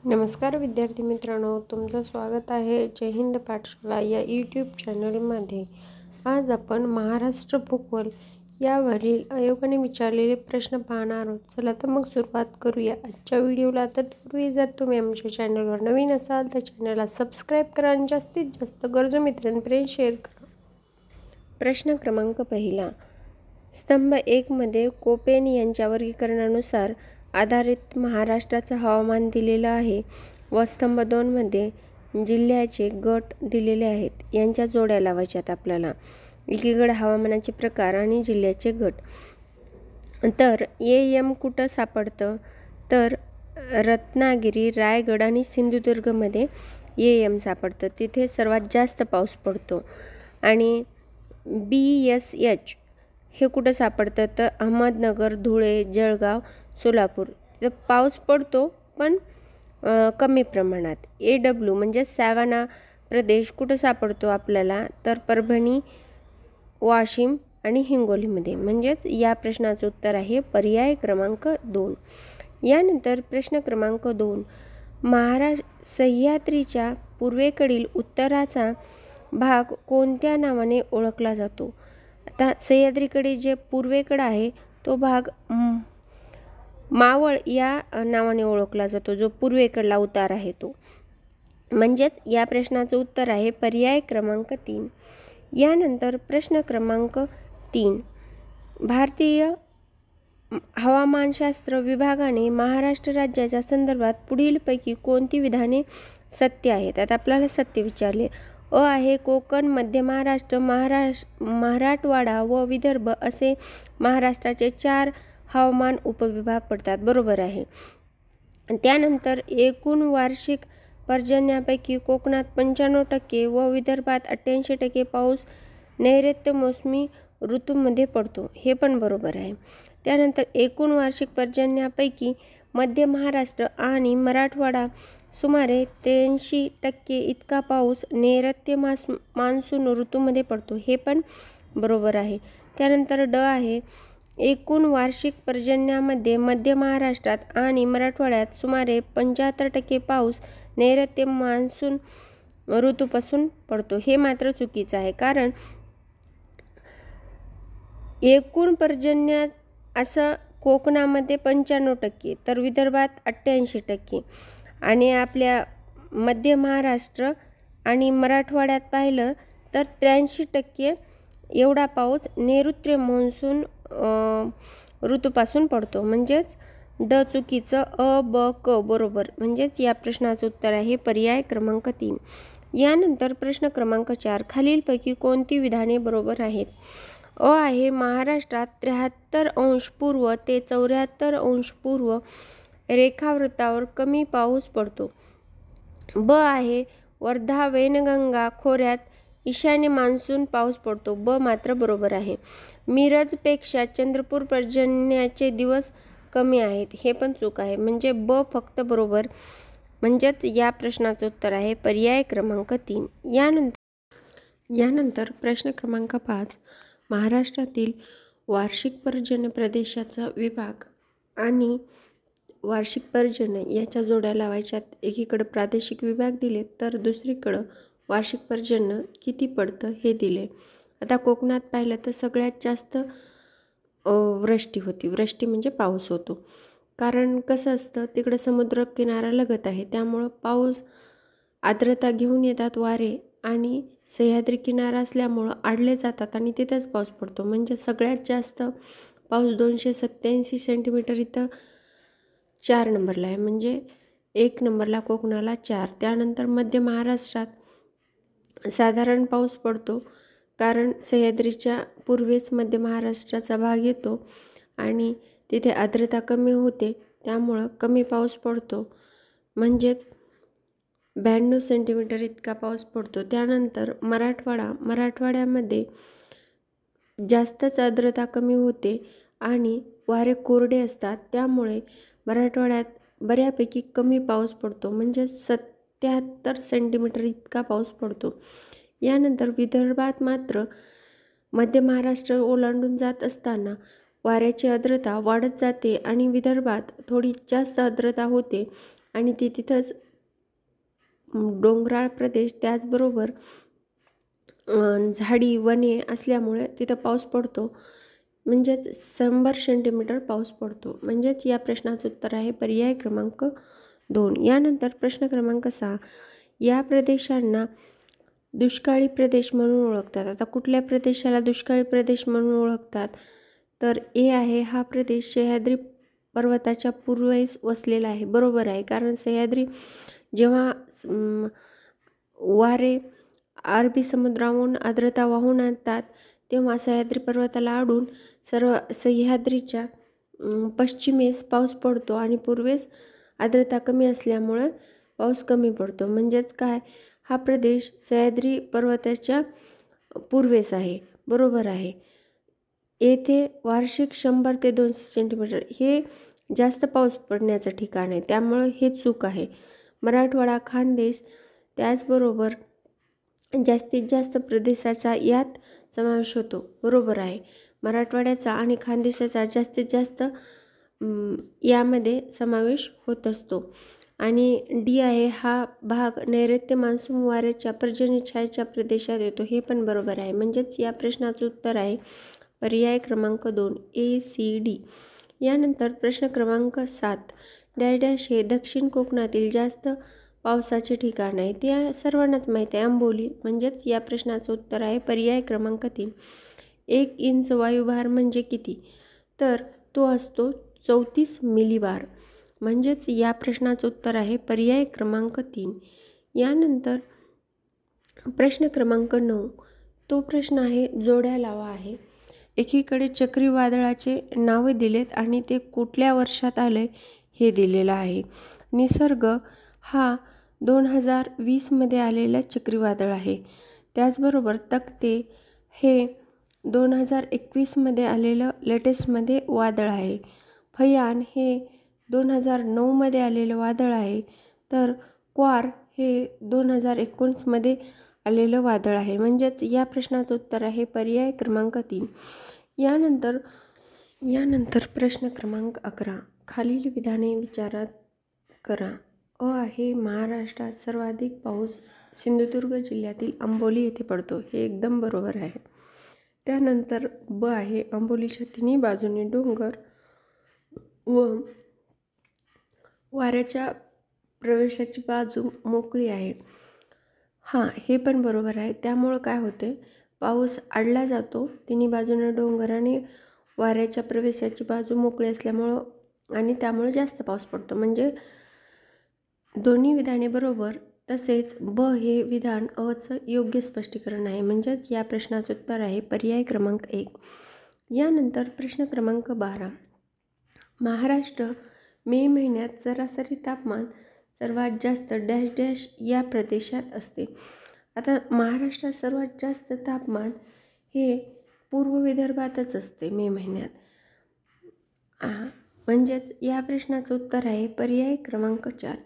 नमस्कार विद्यार्थी मित्रांनो, तुमचं स्वागत आहे जय हिंद पाठशाला या यूट्यूब चॅनलमध्ये। आज आपण महाराष्ट्र भूगोल यावरील आयोगाने विचारलेले प्रश्न पाहणार आहोत। चला तर मग सुरुवात करूया आजच्या व्हिडिओला। तत्पूर्वी जर तुम्ही आमच्या चॅनलवर नवीन असाल तर चॅनलला सबस्क्राईब करा आणि जास्तीत जास्त गरजू मित्रांपर्यंत शेअर करा। प्रश्न क्रमांक पहिला, स्तंभ 1 मध्ये कोपेन यांच्या वर्गीकरणानुसार आधारित महाराष्ट्राचं हवामान दिलेलं आहे व स्तंभ 2 मध्ये जिल्ह्याचे गट दिलेले आहेत। यांच्या जोड्या लावायच्यात आपल्याला। एकीकडे हवामानाचे प्रकार आणि जिल्ह्याचे गट। तर एम कुठं सापडतं? तर रत्नागिरी, रायगड आणि सिंधुदुर्गमध्ये एम सापडतं। तिथे सर्वात जास्त पाऊस पडतो। आणि BSH हे कुठं सापडतं? तर अहमदनगर, धुळे, जळगाव, सोलापूर इथं पाऊस पडतो पण कमी प्रमाणात। AW म्हणजे सॅवाना प्रदेश कुठं सापडतो आपल्याला? तर परभणी, वाशिम आणि हिंगोलीमध्ये। म्हणजेच या प्रश्नाचं उत्तर आहे पर्याय क्रमांक 2। यानंतर प्रश्न क्रमांक 2, सह्याद्रीच्या पूर्वेकडील उत्तराचा भाग कोणत्या नावाने ओळखला जातो? आता सह्याद्रीकडे जे पूर्वेकडे आहे तो भाग मावळ या नावाने ओळखला जातो, जो पूर्वेकडला उतार आहे तो। म्हणजेच या प्रश्नाचं उत्तर आहे पर्याय क्रमांक 3। यानंतर प्रश्न क्रमांक 3, भारतीय हवामानशास्त्र विभागाने महाराष्ट्र राज्याच्या संदर्भात पुढीलपैकी कोणती विधाने सत्य आहेत? आता आपल्याला सत्य विचारले। आहे कोकण, मध्य महाराष्ट्र, मराठवाडा व विदर्भ असे महाराष्ट्राचे 4 हवामान उपविभाग पडतात। बरोबर आहे। त्यानंतर एकूण वार्षिक पर्जन्यापैकी कोकणात 95% व विदर्भात 88% पाऊस नैऋत्य मोसमी ऋतूमध्ये पडतो। हे पण बरोबर आहे। त्यानंतर एकूण वार्षिक पर्जन्यापैकी मध्य महाराष्ट्र आणि मराठवाडा सुमारे 83% इतका पाऊस नैऋत्य मान्सून ऋतूमध्ये पडतो। हे पण बरोबर आहे। त्यानंतर आहे एकूण वार्षिक पर्जन्यामध्ये मध्य महाराष्ट्रात आणि मराठवाड्यात सुमारे 75% पाऊस नैऋत्य मान्सून ऋतूपासून पडतो। हे मात्र चुकीचं आहे, कारण एकूण पर्जन्य असं कोकणामध्ये 95%, तर विदर्भात 88% आणि आपल्या मध्य महाराष्ट्र आणि मराठवाड्यात पाहिलं तर 83% एवढा पाऊस नैऋत्य मान्सून ऋतूपासून पडतो। म्हणजेच चुकीचं, ब, क बरोबर। म्हणजेच या प्रश्नाचं उत्तर आहे पर्याय क्रमांक 3। यानंतर प्रश्न क्रमांक 4, खालीलपैकी कोणती विधाने बरोबर आहेत? आहे महाराष्ट्रात 73° पूर्व ते 74° पूर्व रेखावृत्तावर कमी पाऊस पडतो। ब आहे वर्धा, वैनगंगा खोऱ्यात ईशान्य मान्सून पाऊस पडतो। ब मात्र बरोबर आहे। मिरजपेक्षा चंद्रपूर पर्जन्याचे दिवस कमी आहेत। हे पण चूक आहे, म्हणजे ब फक्त बरोबर। म्हणजेच या प्रश्नाचं उत्तर आहे पर्याय क्रमांक 3। यानंतर प्रश्न क्रमांक 5, महाराष्ट्रातील वार्षिक पर्जन्य प्रदेशाचा विभाग आणि वार्षिक पर्जन्य याच्या जोड्या लावायच्यात। एकीकडे प्रादेशिक विभाग दिले तर दुसरीकडं वार्षिक पर्जन्य किती पडतं हे दिले। आता कोकणात पाहिलं तर सगळ्यात जास्त वृष्टी होती। वृष्टी म्हणजे पाऊस होतो, कारण कसं असतं तिकडे समुद्र किनारा लगत आहे, त्यामुळं पाऊस आर्द्रता घेऊन येतात वारे आणि सह्याद्री किनारा असल्यामुळं आडले जातात आणि तिथेच पाऊस पडतो। म्हणजे सगळ्यात जास्त पाऊस 287 सेंटीमीटर इथं 4 नंबरला आहे। म्हणजे 1 नंबरला कोकणाला 4। त्यानंतर मध्य महाराष्ट्रात साधारण पाऊस पडतो, कारण सह्याद्रीच्या पूर्वेस मध्य महाराष्ट्राचा भाग येतो आणि तिथे आर्द्रता कमी होते, त्यामुळं कमी पाऊस पडतो। म्हणजेच 92 सेंटीमीटर इतका पाऊस पडतो। त्यानंतर मराठवाड्यामध्ये जास्तच आर्द्रता कमी होते आणि वारे कोरडे असतात, त्यामुळे मराठवाड्यात बऱ्यापैकी कमी पाऊस पडतो। म्हणजे 77 सेंटीमीटर इतका पाऊस पडतो। यानंतर विदर्भात मात्र मध्य महाराष्ट्र ओलांडून जात असताना वाऱ्याची आर्द्रता वाढत जाते आणि विदर्भात थोडी जास्त आर्द्रता होते आणि ती तिथंच डोंगराळ प्रदेश त्याचबरोबर झाडी वने असल्यामुळे तिथं पाऊस पडतो, म्हणजेच 100 सेंटीमीटर पाऊस पडतो. म्हणजेच या प्रश्नाचं उत्तर आहे पर्याय क्रमांक 2. यानंतर प्रश्न क्रमांक 6. या प्रदेशांना दुष्काळी प्रदेश म्हणून ओळखतात. आता कुठल्या प्रदेशाला दुष्काळी प्रदेश म्हणून ओळखतात, तर ए आहे हा प्रदेश सह्याद्री पर्वताच्या पूर्वेस वसलेला आहे. बरोबर आहे, कारण सह्याद्री जेव्हा वारे अरबी समुद्राहून आर्द्रता वाहून आणतात तेव्हा सह्याद्री पर्वताला आडून सर्व सह्याद्रीच्या पश्चिमेस पाऊस पडतो आणि पूर्वेस आर्द्रता कमी असल्यामुळे पाऊस कमी पडतो. म्हणजेच काय, हा प्रदेश सह्याद्री पर्वताच्या पूर्वेस आहे. बरोबर आहे. येथे वार्षिक 100 ते 200 सेंटीमीटर हे जास्त पाऊस पडण्याचं ठिकाण आहे, त्यामुळे हे चूक आहे. मराठवाडा, खानदेश त्याचबरोबर जास्तीत जास्त प्रदेशाचा यात समावेश होतो. बरोबर आहे. मराठवाड्याचा आणि खानदेशाचा जास्तीत जास्त यामध्ये समावेश होत असतो. आणि डी आहे हा भाग नैऋत्य मान्सून वाऱ्याच्या पर्जन्य छायेच्या प्रदेशात येतो. हे पण बरोबर आहे. म्हणजेच या प्रश्नाचं उत्तर आहे पर्याय क्रमांक 2 ACD. यानंतर प्रश्न क्रमांक 7. डॅश डॅश हे दक्षिण कोकणातील जास्त पावसाचे ठिकाण आहे. ते सर्वांनाच माहीत आहे, आंबोली. म्हणजेच या प्रश्नाचं उत्तर आहे पर्याय क्रमांक 3. 1 इंच वायुभार म्हणजे किती, तर तो असतो 34 मिलीबार. म्हणजेच या प्रश्नाचं उत्तर आहे पर्याय क्रमांक 3. यानंतर प्रश्न क्रमांक 9. तो प्रश्न आहे जोड्या लावा आहे. एकीकडे चक्रीवादळाचे नावे दिलेत आणि ते कुठल्या वर्षात आले हे दिलेलं आहे. निसर्ग हा 2020 मध्ये आलेलं चक्रीवादळ आहे. त्याचबरोबर तक्ते हे 2021 मध्ये आलेलं लेटेस्टमध्ये वादळ आहे. फयान हे 2009 मध्ये आलेलं वादळ आहे. तर क्वार हे 2019 मध्ये आलेलं वादळ आहे. म्हणजेच या प्रश्नाचं उत्तर आहे पर्याय क्रमांक 3. यानंतर प्रश्न क्रमांक 11. खालील विधाने विचारात करा. अ आहे महाराष्ट्रात सर्वाधिक पाऊस सिंधुदुर्ग जिल्ह्यातील आंबोली येथे पडतो. हे एकदम बरोबर आहे. त्यानंतर ब आहे आंबोलीच्या तिन्ही बाजूने डोंगर व वाऱ्याच्या प्रवेशाची बाजू मोकळी आहे. हां, हे पण बरोबर आहे. त्यामुळं काय होते, पाऊस अडला जातो. तिन्ही बाजूने डोंगर आणि वाऱ्याच्या प्रवेशाची बाजू मोकळी असल्यामुळं आणि त्यामुळे जास्त पाऊस पडतो. म्हणजे दोन्ही विधाने बरोबर. तसेच ब हे विधान अचं योग्य स्पष्टीकरण आहे. म्हणजेच या प्रश्नाचं उत्तर आहे पर्याय क्रमांक 1. यानंतर प्रश्न क्रमांक 12. महाराष्ट्र मे महिन्यात सरासरी तापमान सर्वात जास्त डॅश डॅश या प्रदेशात असते. आता महाराष्ट्रात सर्वात जास्त तापमान हे पूर्व विदर्भातच असते मे महिन्यात. म्हणजेच या प्रश्नाचं उत्तर आहे पर्याय क्रमांक 4.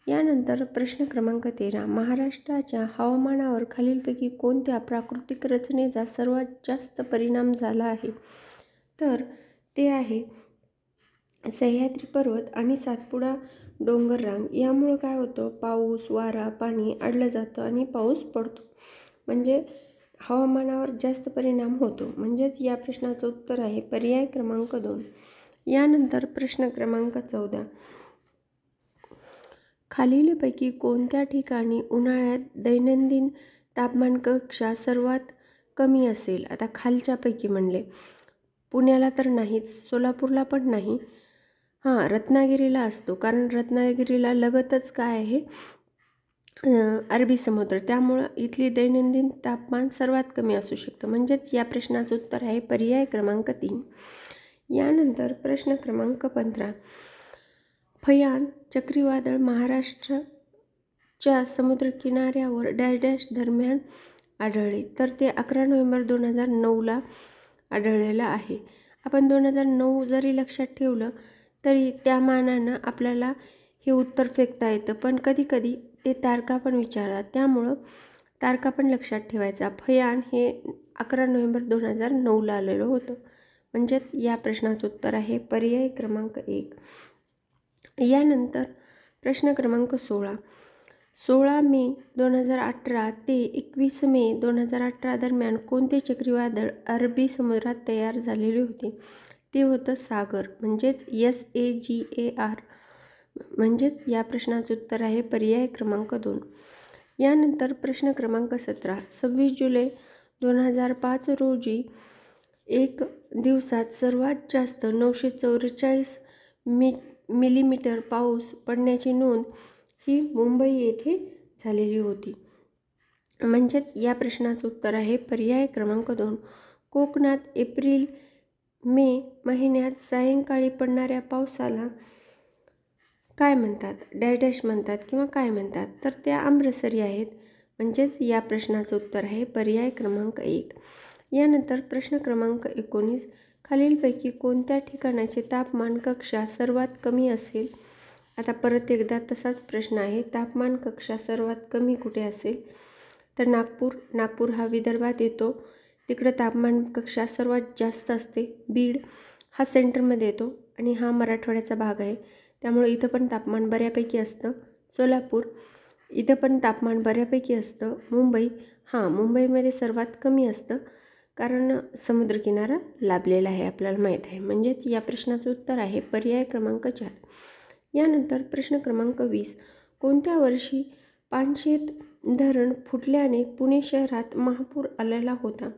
यानंतर प्रश्न क्रमांक 13. महाराष्ट्राच्या हवामानावर खालीलपैकी कोणत्या प्राकृतिक रचनेचा सर्वात जास्त परिणाम झाला आहे, तर ते आहे सह्याद्री पर्वत आणि सातपुडा डोंगररांग. यामुळं काय होतं, पाऊस, वारा, पाणी अडलं जातं आणि पाऊस पडतो. म्हणजे हवामानावर जास्त परिणाम होतो. म्हणजेच या प्रश्नाचं उत्तर आहे पर्याय क्रमांक 2. यानंतर प्रश्न क्रमांक 14. खालीलपैकी कोणत्या ठिकाणी उन्हाळ्यात दैनंदिन तापमान कक्षा सर्वात कमी असेल. आता खालच्यापैकी म्हणले, पुण्याला तर नाहीच, सोलापूरला पण नाही. रत्नागिरीला असतो, कारण रत्नागिरीला लगतच काय आहे, अरबी समुद्र. त्यामुळं इथली दैनंदिन तापमान सर्वात कमी असू शकतं. म्हणजेच या प्रश्नाचं उत्तर आहे पर्याय क्रमांक 3. यानंतर प्रश्न क्रमांक 15. फयान चक्रीवादळ महाराष्ट्राच्या समुद्रकिनाऱ्यावर डॅश डॅश दरम्यान आढळले, तर ते 11 नोव्हेंबर 2009ला आढळलेलं आहे. आपण 2009 जरी लक्षात ठेवलं तरी त्या मानानं आपल्याला हे उत्तर फेकता येतं. पण कधीकधी ते तारखा पण विचारतात, त्यामुळं तारखा पण लक्षात ठेवायचा. फयान हे 11 नोव्हेंबर 2009ला आलेलं होतं. म्हणजेच या प्रश्नाचं उत्तर आहे पर्याय क्रमांक 1. यानंतर प्रश्न क्रमांक 16 मे 2018 ते 21 मे 2018 दरम्यान कोणते चक्रीवादळ अरबी समुद्रात तयार झालेले होते? ते होतं सागर, म्हणजेच SAGAR. म्हणजेच या प्रश्नाचं उत्तर आहे पर्याय क्रमांक 2. यानंतर प्रश्न क्रमांक 17 26 जुलै 2005 रोजी एक दिवसात सर्वात जास्त 944 मिलीमीटर पाऊस पडण्याची नोंद ही मुंबई येथे झालेली होती. म्हणजेच या प्रश्नाचं उत्तर आहे पर्याय क्रमांक 2. कोकणात एप्रिल मे महिन्यात सायंकाळी पडणाऱ्या पावसाला काय म्हणतात? डॅश म्हणतात किंवा काय म्हणतात? तर त्या आम्रसरी आहेत. म्हणजेच या प्रश्नाचं उत्तर आहे पर्याय क्रमांक 1. यानंतर प्रश्न क्रमांक 19 खालीलपैकी कोणत्या ठिकाणाचे तापमान कक्षा सर्वात कमी असेल? आता परत एकदा तसाच प्रश्न आहे. तापमान कक्षा सर्वात कमी कुठे असेल? तर नागपूर हा विदर्भात येतो. तिकडं तापमान कक्षा सर्वात जास्त असते. बीड हा सेंटरमध्ये येतो आणि हा मराठवाड्याचा भाग आहे, त्यामुळे इथं पण तापमान बऱ्यापैकी असतं. सोलापूर इथं पण तापमान बऱ्यापैकी असतं. मुंबईमध्ये सर्वात कमी असतं, कारण समुद्रकिनारा लाभलेला आहे, आपल्याला माहीत आहे. म्हणजेच या प्रश्नाचं उत्तर आहे पर्याय क्रमांक 4. यानंतर प्रश्न क्रमांक 20 कोणत्या वर्षी पानशेत धरण फुटल्याने पुणे शहरात महापूर आलेला होता?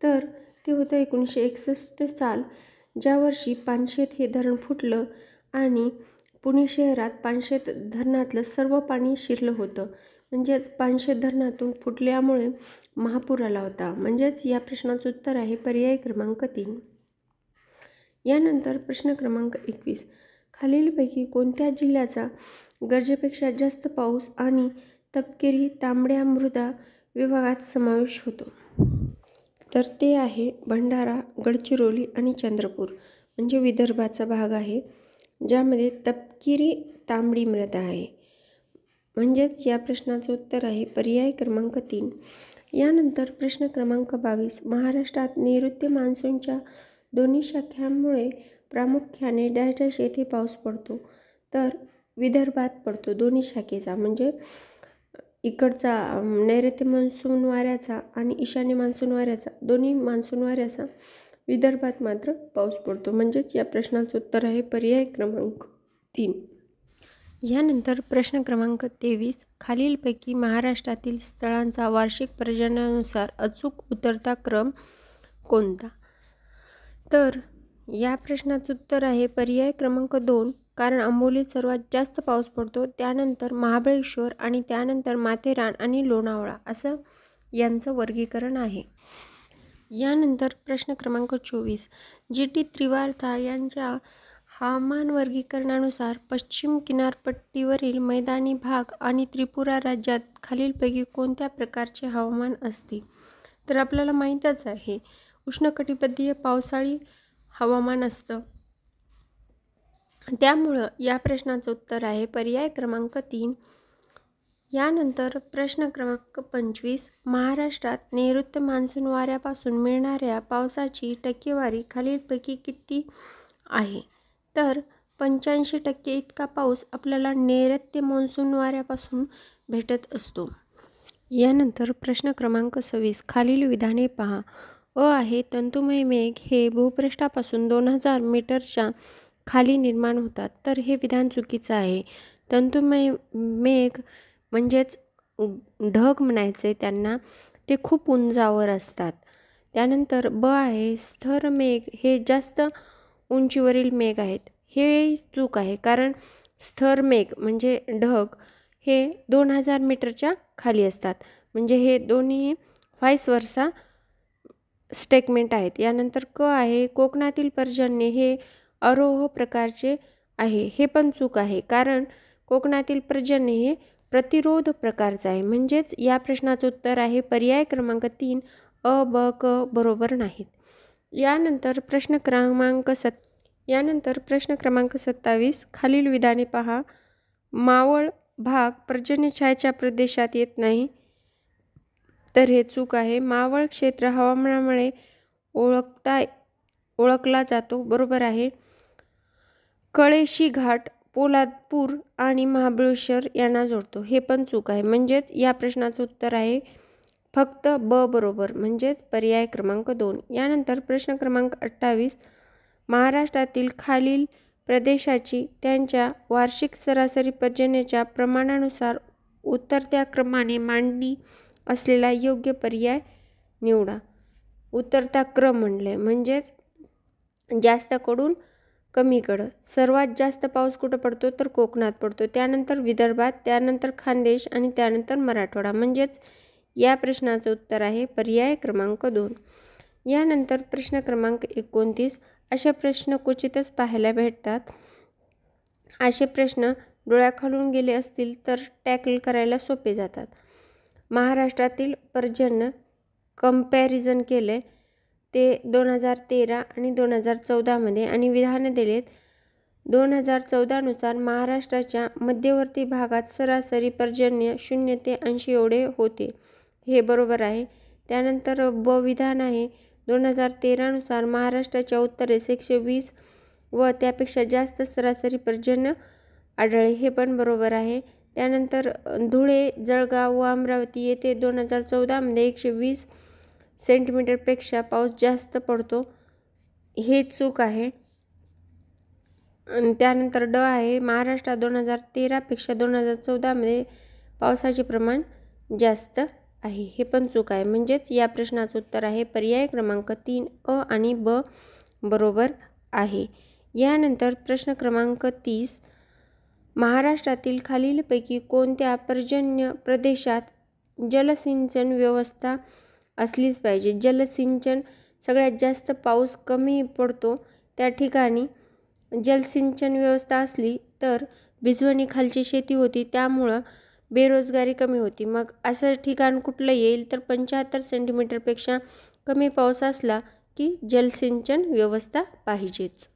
तर ते होतं 1961 साल, ज्या वर्षी पानशेत हे धरण फुटलं आणि पुणे शहरात पानशेत धरणातलं सर्व पाणी शिरलं होतं. म्हणजेच पानशेत धरणातून फुटल्यामुळे महापूर आला होता. म्हणजेच या प्रश्नाचं उत्तर आहे पर्याय क्रमांक 3. यानंतर प्रश्न क्रमांक 21 खालीलपैकी कोणत्या जिल्ह्याचा गरजेपेक्षा जास्त पाऊस आणि तपकिरी तांबड्या मृदा विभागात समावेश होतो? तर ते आहे भंडारा, गडचिरोली आणि चंद्रपूर. म्हणजे विदर्भाचा भाग आहे, ज्यामध्ये तपकिरी तांबडी मृदा आहे. म्हणजेच या प्रश्नाचं उत्तर आहे पर्याय क्रमांक 3. यानंतर प्रश्न क्रमांक 22 महाराष्ट्रात नैऋत्य मान्सूनच्या दोन्ही शाखांमुळे प्रामुख्याने डॅश येथे पाऊस पडतो? तर विदर्भात पडतो दोन्ही शाखेचा. म्हणजे इकडचा नैऋत्य मान्सून वाऱ्याचा आणि ईशान्य मान्सून वाऱ्याचा, दोन्ही मान्सून वाऱ्याचा विदर्भात मात्र पाऊस पडतो. म्हणजेच या प्रश्नाचं उत्तर आहे पर्याय क्रमांक 3. यानंतर प्रश्न क्रमांक 23 खालीलपैकी महाराष्ट्रातील स्थळांचा वार्षिक पर्जन्यानुसार अचूक उतरता क्रम कोणता? तर या प्रश्नाचं उत्तर आहे पर्याय क्रमांक 2. कारण आंबोलीत सर्वात जास्त पाऊस पडतो, त्यानंतर महाबळेश्वर आणि त्यानंतर माथेरान आणि लोणावळा असं यांचं वर्गीकरण आहे. यानंतर प्रश्न क्रमांक 24 GT त्रिवार्ता यांच्या हवामान वर्गीकरणानुसार पश्चिम किनारपट्टीवरील मैदानी भाग आणि त्रिपुरा राज्यात खालीलपैकी कोणत्या प्रकारचे हवामान असते? तर आपल्याला माहीतच आहे, उष्णकटिबंधीय पावसाळी हवामान असतं. त्यामुळं या प्रश्नाचं उत्तर आहे पर्याय क्रमांक 3. यानंतर प्रश्न क्रमांक 25 महाराष्ट्रात नैऋत्य मान्सून वाऱ्यापासून मिळणाऱ्या पावसाची टक्केवारी खालीलपैकी किती आहे? तर 85% इतका पाऊस आपल्याला नैऋत्य मान्सून वाऱ्यापासून भेटत असतो. यानंतर प्रश्न क्रमांक 26 खालील विधाने पहा. आहे तंतुमय मेघ हे भूपृष्ठापासून 2000 मीटरच्या खाली निर्माण होतात. तर हे विधान चुकीचं आहे. तंतुमय मेघ म्हणजेच ढग म्हणायचे त्यांना, ते खूप उंचावर असतात. त्यानंतर आहे स्थिर मेघ हे जास्त उंचीवरील मेघ आहेत. हे चूक आहे, कारण स्थिर मेघ म्हणजे ढग हे 2000 मीटरच्या खाली असतात. म्हणजे हे दोन्ही व्हाईस वर्सा स्टेटमेंट आहेत. यानंतर आहे कोकणातील पर्जन्य हे अरोह प्रकारचे आहे. हे पण चूक आहे, कारण कोकणातील पर्जन्य हे प्रतिरोध प्रकारचं आहे. म्हणजेच या प्रश्नाचं उत्तर आहे पर्याय क्रमांक 3 अ, ब, क बरोबर नाहीत. यानंतर प्रश्न क्रमांक 27 खालील विधाने पहा. मावळ भाग पर्जन्यछायेच्या प्रदेशात येत नाही. तर हे चूक आहे. मावळ क्षेत्र हवामानामुळे ओळखला जातो, बरोबर आहे. कळेशी घाट पोलादपूर आणि महाबळेश्वर यांना जोडतो, हे पण चूक आहे. म्हणजेच या प्रश्नाचं उत्तर आहे फक्त ब बरोबर, म्हणजेच पर्याय क्रमांक 2. यानंतर प्रश्न क्रमांक 28, महाराष्ट्रातील खालील प्रदेशाची त्यांच्या वार्षिक सरासरी पर्जन्याच्या प्रमाणानुसार उतरत्या क्रमाने मांडणी असलेला योग्य पर्याय निवडा. उतरता क्रम म्हणले म्हणजेच जास्तकडून कमीकडं. सर्वात जास्त पाऊस कुठं पडतो तर कोकणात पडतो, त्यानंतर विदर्भात, त्यानंतर खानदेश आणि त्यानंतर मराठवाडा. म्हणजेच या प्रश्नाचं उत्तर आहे पर्याय क्रमांक 2. यानंतर प्रश्न क्रमांक 29, असे प्रश्न क्वचितच पाहायला भेटतात. असे प्रश्न डोळ्याखालून गेले असतील तर टॅकल करायला सोपे जातात. महाराष्ट्रातील पर्जन्य कंपॅरिझन केले ते 2013 आणि 2014 मध्ये आणि विधानं दिलेत. 2014 नुसार महाराष्ट्राच्या मध्यवर्ती भागात सरासरी पर्जन्य 0 ते 80 एवढे होते, हे बरोबर आहे. त्यानंतर ब विधान आहे 2013 नुसार महाराष्ट्राच्या उत्तरेस 120 व त्यापेक्षा जास्त सरासरी पर्जन्य आढळले, हे पण बरोबर आहे. त्यानंतर धुळे, जळगाव व अमरावती येथे 2014 मध्ये 120 सेंटीमीटरपेक्षा पाऊस जास्त पडतो, हे चूक आहे. त्यानंतर ड आहे महाराष्ट्रात 2013 पेक्षा 2014 मध्ये पावसाचे प्रमाण जास्त आहे, हे पण चूक आहे. म्हणजेच या प्रश्नाचं उत्तर आहे पर्याय क्रमांक 3 अ आणि ब बरोबर आहे. यानंतर प्रश्न क्रमांक 30, महाराष्ट्रातील खालीलपैकी कोणत्या पर्जन्य प्रदेशात जलसिंचन व्यवस्था असलीच पाहिजे. जलसिंचन सगळ्यात जास्त पाऊस कमी पडतो त्या ठिकाणी जलसिंचन व्यवस्था असली तर भिजवणी खालची शेती होती, त्यामुळं बेरोजगारी कमी होती. मग असं ठिकाण कुठलं येईल तर 75 सेंटीमीटरपेक्षा कमी पाऊस असला की जलसिंचन व्यवस्था पाहिजेच.